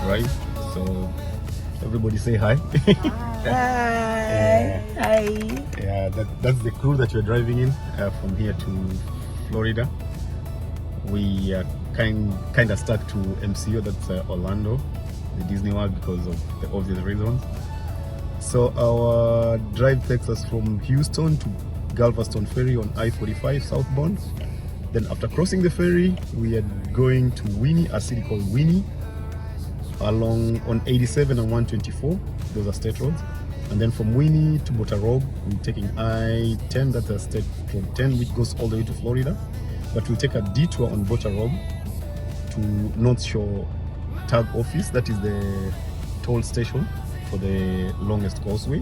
drive. So everybody say hi. Hi. Hi. Yeah, that's the crew that we're driving in from here to Florida. We are kind of stuck to MCO, that's Orlando, the Disney World, because of the obvious reasons. So our drive takes us from Houston to Galveston Ferry on I-45 southbound. Then after crossing the ferry, we are going to Winnie, a city called Winnie, along on 87 and 124. Those are state roads. And then from Winnie to Botarob, we're taking I-10, that's a state road 10, which goes all the way to Florida. But we'll take a detour on Botarob to North Shore Tag Office, that is the toll station for the longest causeway,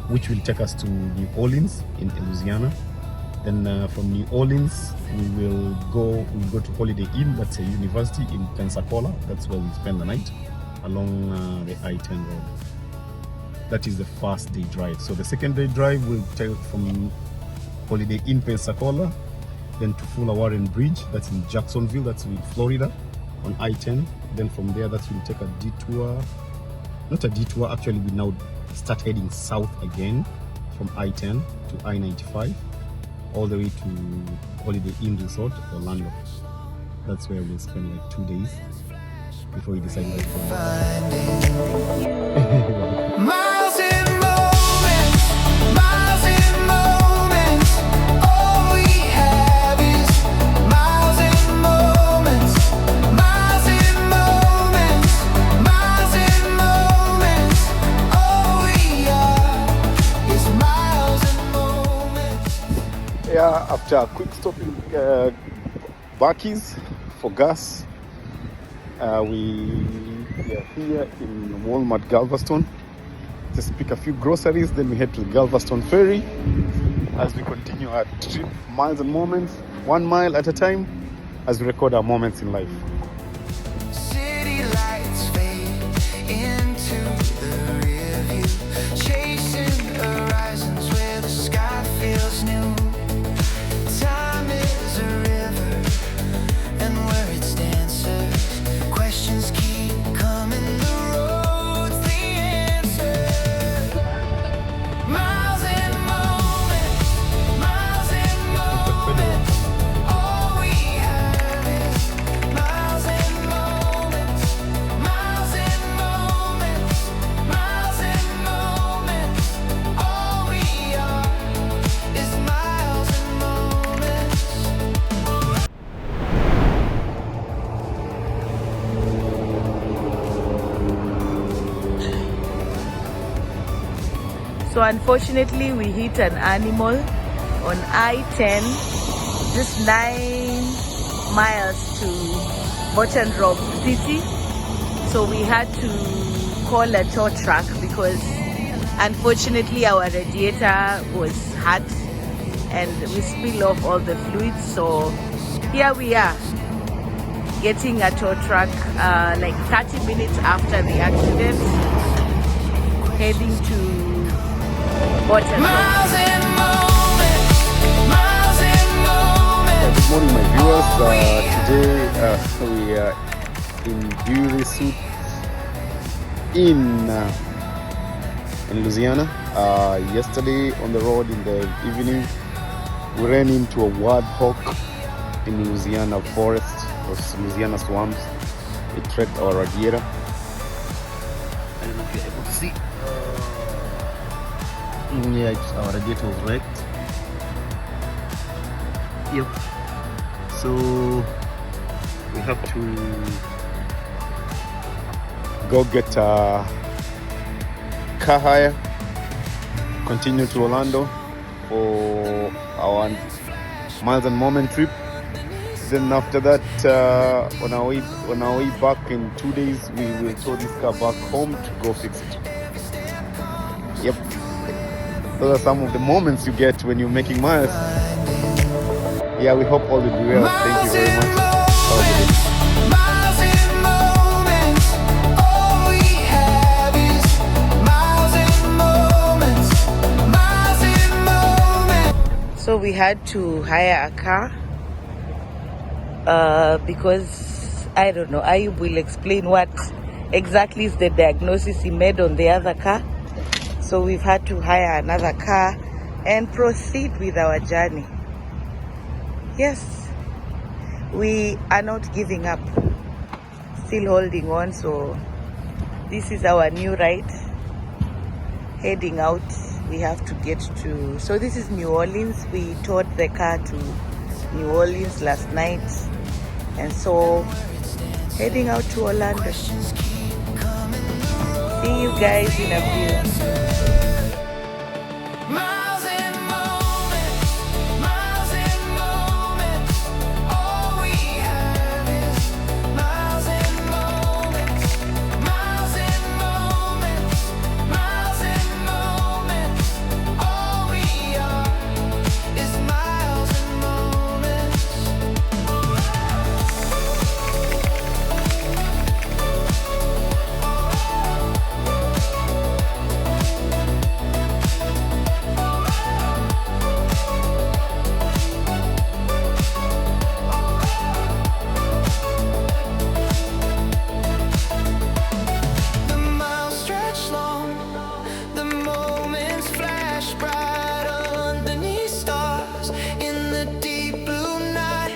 which will take us to New Orleans in Louisiana. Then from New Orleans, we'll go to Holiday Inn, that's a university in Pensacola. That's where we spend the night along the I-10 road. That is the first day drive. So the second day drive will take from Holiday Inn Pensacola, then to Fuller Warren Bridge, that's in Jacksonville, that's in Florida, on I-10. Then from there, that will take a detour. Not a detour, actually we now start heading south again from I-10 to I-95 all the way to Holiday Inn Resort, Orlando. That's where we'll spend like 2 days before we decide where to go. Miles in moments, miles in moments. All we have is miles in moments, miles in moments, miles in moments. All we are is miles in moments. Yeah, after a quick stop in Buc-ee's for gas, we are here in Walmart Galveston. Just pick a few groceries, then we head to the Galveston Ferry as we continue our trip, miles and moments, 1 mile at a time, as we record our moments in life. City lights fade into the rear view, chasing horizons where the sky feels new. Time is a river, and where it dances, questions keep coming. The road's the answer. Miles in moments, miles in moments. All we have is miles in moments, miles in moments, miles in moments. All we are is miles in moments. So unfortunately, we hit an animal on I-10, just 9 miles to Botarob City. So we had to call a tow truck because unfortunately our radiator was hot and we spilled off all the fluids. So here we are getting a tow truck like 30 minutes after the accident, heading to Botarob. Miles in moments, miles in moments. Good morning, my viewers. Today we are in Beauty Suit in Louisiana. Yesterday on the road in the evening, we ran into a warthog in Louisiana forest or Louisiana swamps. It wrecked our radiator. I don't know if you're able to see. Yeah, our radiator was wrecked. Yep. So we have to go get a car hire, continue to Orlando for our miles and moment trip. Then after that, on our way back in 2 days, we will tow this car back home to go fix it. Yep. Those are some of the moments you get when you're making miles. Yeah, we hope all will be well. Thank you very much. Have a good day. Miles in moments. All we have is miles in moments, miles in moments. So we had to hire a car because I don't know, Ayub will explain what exactly is the diagnosis he made on the other car. So we've had to hire another car and proceed with our journey. Yes, we are not giving up, still holding on. So this is our new ride, heading out. We have to get to, so this is New Orleans. We towed the car to New Orleans last night, and so heading out to Orlando. See you guys in a few. Miles and moments, miles and moments. All we have is miles and moments, miles and moments, miles and moments. All we are is miles and moments. The miles stretch long, the moments flash bright underneath stars in the deep blue night.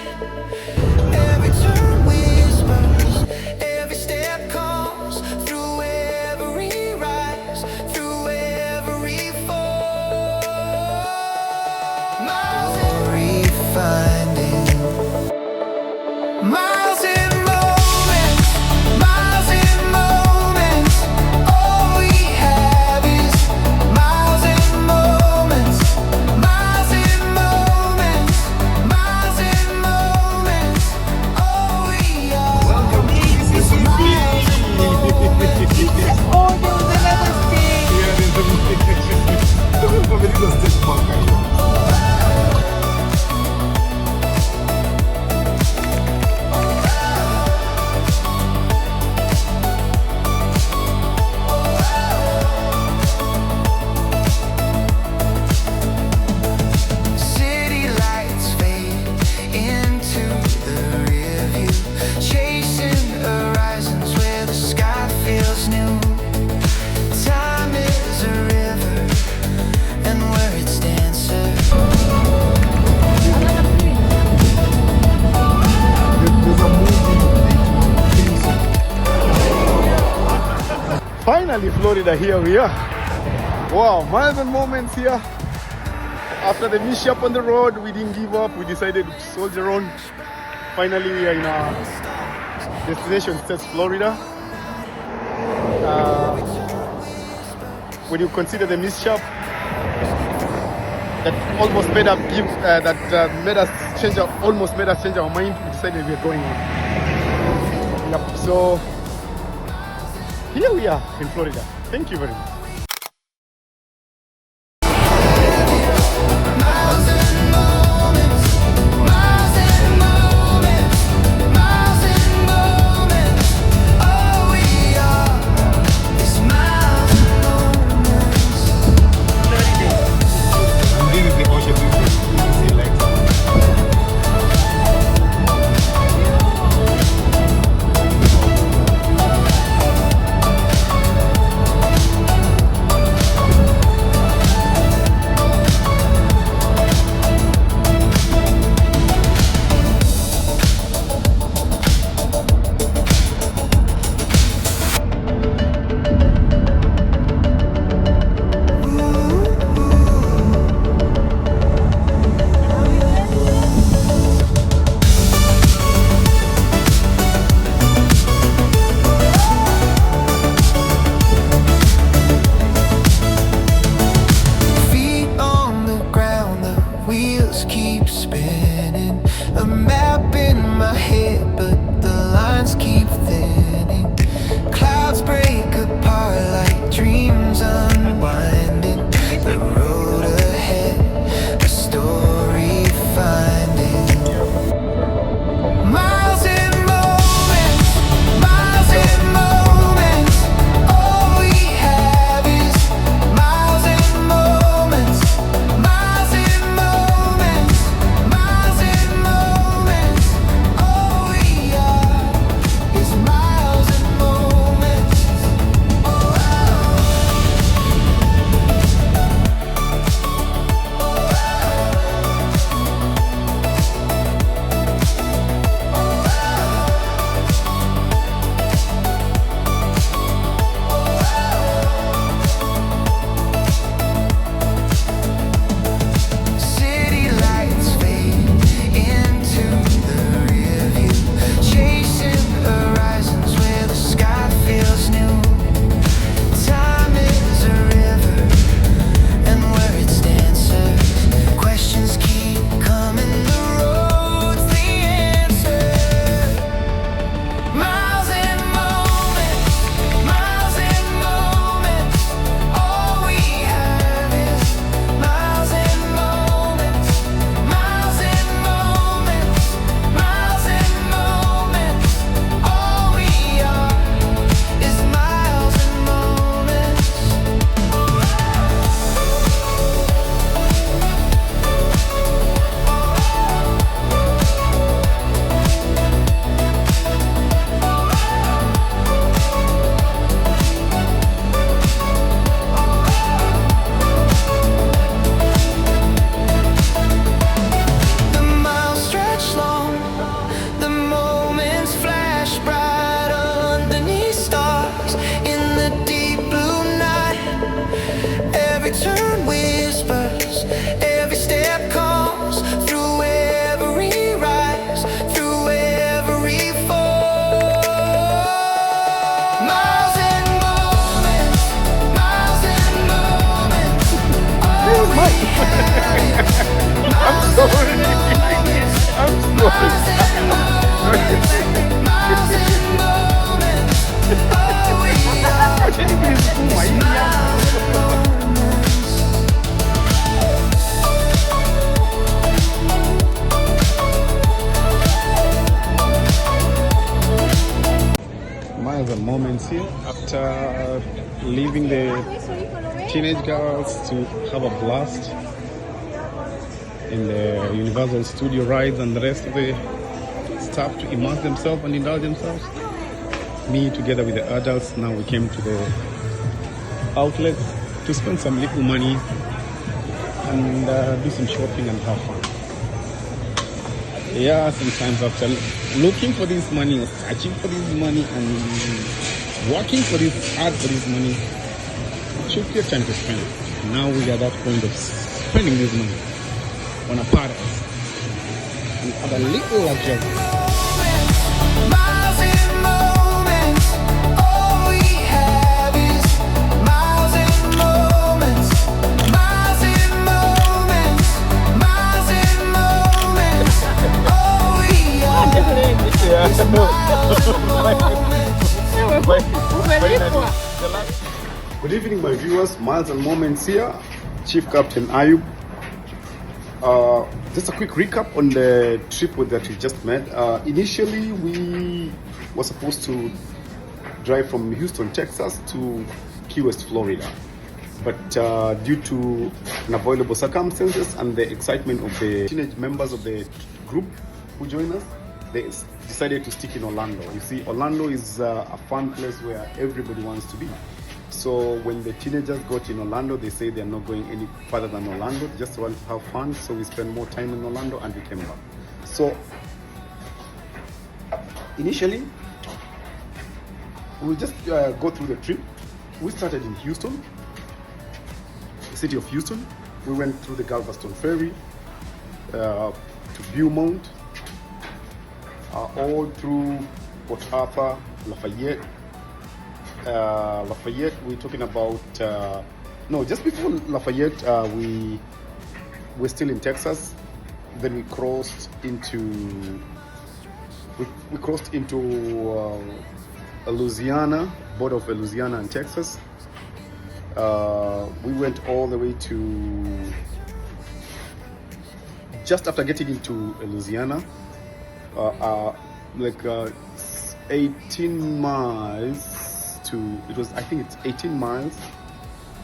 Every turn whispers, every step calls, through every rise, through every fall. Miles and refinding. Miles and moments, miles and moments. All we have is miles and moments, miles and moments, miles and moments. All we are is miles and moments. Oh, there was another stage. City lights fade into the rear view, chasing horizons where the sky feels new. Time is a river, and where it stands serves. Finally, Florida, here we are. Wow, miles and moments here. After the mishap on the road, we didn't give up. We decided to soldier on. Finally, we are in our destination, states Florida. When you consider the mishap that almost made us almost made us change our mind, we decided we are going on. Yep. So here we are in Florida. Thank you very much. Miles and moments, miles and moments, miles and moments. All we are is miles and moments. This is the ocean. This is like I'm sorry. I'm sorry. Miles and moments here after leaving the teenage girls to have a blast in the Universal Studio rides and the rest of the staff to immerse themselves and indulge themselves. Me together with the adults, now we came to the outlet to spend some little money and do some shopping and have fun. Yeah, sometimes after looking for this money or searching for this money and working for this hard for this money, it should be a time to spend it. Now we are at that point of spending this money on a paradise and have a little luxury. Miles and moments, all we have is miles and moments, miles and moments, miles and moments, all we have is miles and moments. Good evening, my viewers. Miles and Moments here. Chief Captain Ayub. Just a quick recap on the trip that we just made. Initially, we were supposed to drive from Houston, Texas to Key West, Florida. But due to unavoidable circumstances and the excitement of the teenage members of the group who joined us, they decided to stick in Orlando. You see, Orlando is a fun place where everybody wants to be. So when the teenagers got in Orlando, they say they're not going any further than Orlando. They just want to have fun. So we spent more time in Orlando and we came back. So initially, we'll just go through the trip. We started in Houston, the city of Houston. We went through the Galveston Ferry to Beaumont, all through Port Arthur, Lafayette. Lafayette, we're talking about no, just before Lafayette, we're still in Texas. Then we crossed into Louisiana, border of Louisiana and Texas. We went all the way to just after getting into Louisiana, like 18 miles. It was, I think it's 18 miles,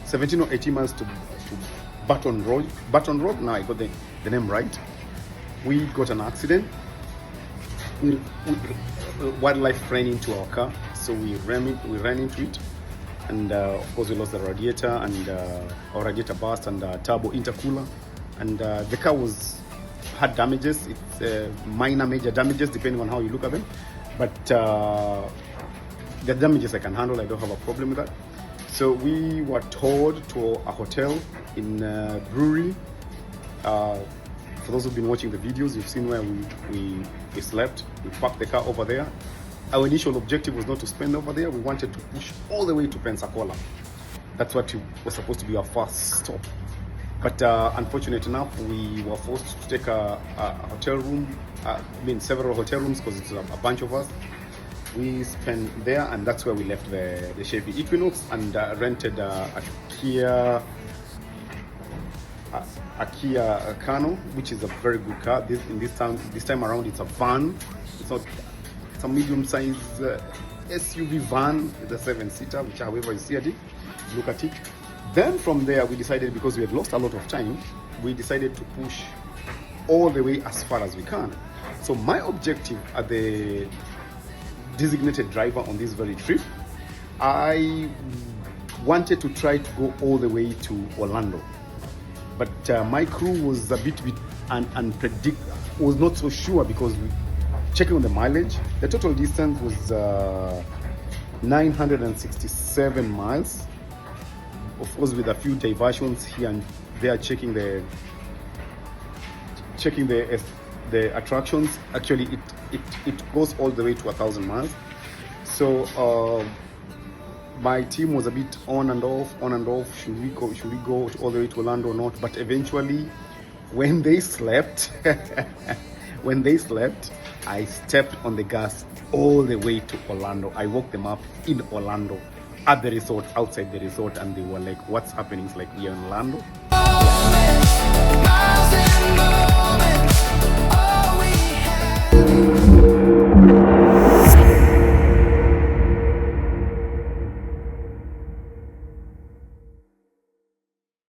17 or 18 miles to Baton Rouge. Baton Rouge, now I got the name right. We got an accident. Wildlife ran into our car, so we ran into it. And of course we lost the radiator and our radiator burst and turbo intercooler. And the car had damages. It's minor, major damages depending on how you look at them. But the damages I can handle. I don't have a problem with that. So we were towed to a hotel in Brewery. For those who've been watching the videos, you've seen where we slept. We parked the car over there. Our initial objective was not to spend over there. We wanted to push all the way to Pensacola. That's what was supposed to be our first stop. But unfortunately enough, we were forced to take a hotel room. Several hotel rooms because it's a bunch of us. We spent there, and that's where we left the Chevy Equinox and rented a Kia Kano, which is a very good car. This time around, it's a van. It's a medium-sized SUV van. It's a 7-seater, which however you see it, look at it. Then from there, we decided, because we had lost a lot of time, we decided to push all the way as far as we can. So my objective at the designated driver on this very trip, I wanted to try to go all the way to Orlando, but my crew was a bit unpredictable, was not so sure, because checking on the mileage, the total distance was 967 miles, of course with a few diversions here and there, checking the attractions. Actually it goes all the way to 1,000 miles. So my team was a bit on and off. Should we go all the way to Orlando or not? But eventually, when they slept, I stepped on the gas all the way to Orlando. I woke them up in Orlando, at the resort, outside the resort, and they were like, "What's happening?" It's like, "We are in Orlando." Miles and more.